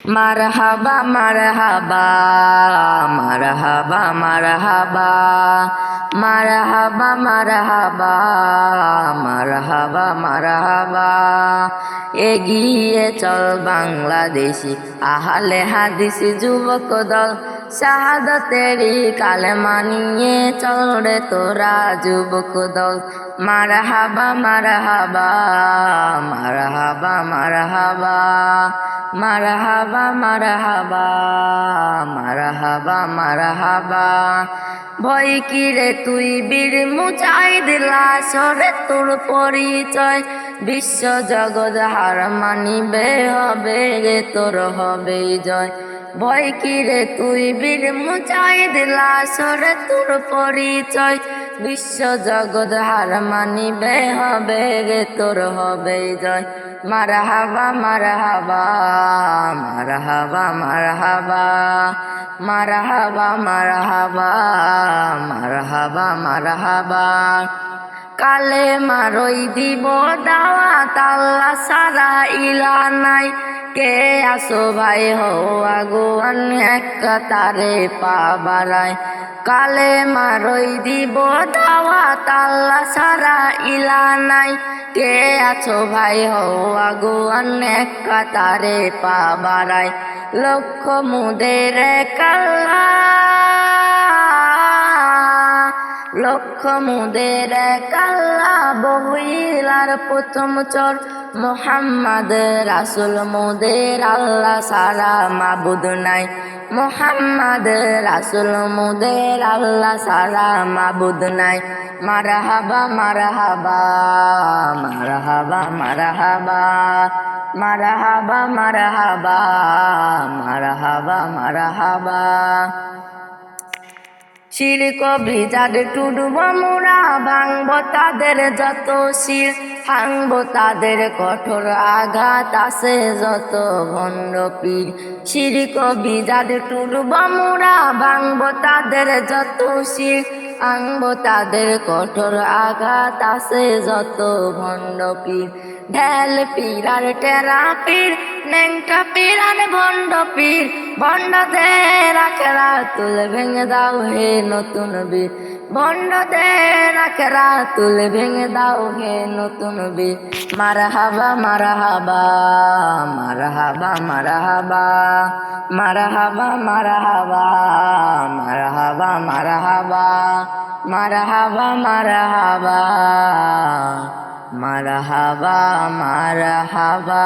মারহাবা মারহাবা মারহাবা মারহাবা মারহাবা মারহাবা মারহাবা মারহাবা এগিয়ে চল বাংলাদেশি আহলে হাদিস যুবক দল শাহাদাতেরি কালেমা নিয়ে চল রে তোরা যুবক দল মারহাবা মারহাবা মারহাবা মারহাবা মারহাবা মারহাবা মারহাবা মারহাবা ভয় কি রে তুই বীর মুজাহিদ লাশরে তোর পরিচয় বিশ্ব জগৎ হার মানিবে হবে রে তোর হবে জয় ভয় কি রে তুই বীর মুজাহিদ লাশরে তোর পরিচয় বিশ্ব জগৎ হার মানিবে হবে রে তোর হবে জয় মারহাবা মারহাবা মারহাবা মারহাবা মারহাবা মারহাবা মারহাবা মারহাবা কালে মারই দিব দাওয়াত আল্লাহ সারা ইলা নাই কে আসো ভাই হো আগুয়ান এক কাতারে পা বাড়ায় কালে মারই দিব দাওয়াত আল্লাহ সারা ইলা নাই কে আছো ভাই হো আগুয়ান এক কাতারে পা বাড়ায় লক্ষ মুদের কাল্লা লক্ষ মুদের কাল্লা বহিলার প্রথম চর মোহাম্মদ রাসুল মুদের আল্লাহ সারা মাবুদ নাই মোহাম্মদ রাসুল মুদের আল্লাহ সারা মাবুদ নাই মারহাবা মারহাবা মারহাবা মারহাবা মারহাবা মারহাবা মারহাবা মারহাবা শিরক বিজাদ টুডব মোরা ভাঙব তাদের যত শির ভাঙব তাদের কঠোর আঘাত আছে যত ভণ্ড পীর শিরক বিজাদ টুডব মোরা ভাঙব তাদের যত শির ভাঙব তাদের কঠোর আঘাত আছে যত ভণ্ড পীর ঢেল পীর আর টেরা পীর নেংটা পীর আর ভণ্ড পীর ভণ্ডদের আখেরা তুলে ভেঙে দাও হে নতুন বীর ভণ্ডদের আখেরা তুলে ভেঙে দাও হে নতুন বীর মারহাবা মারহাবা মারহাবা মারহাবা মারহাবা মারহাবা মারহাবা মারহাবা মারহাবা মারহাবা মারহাবা মারহাবা।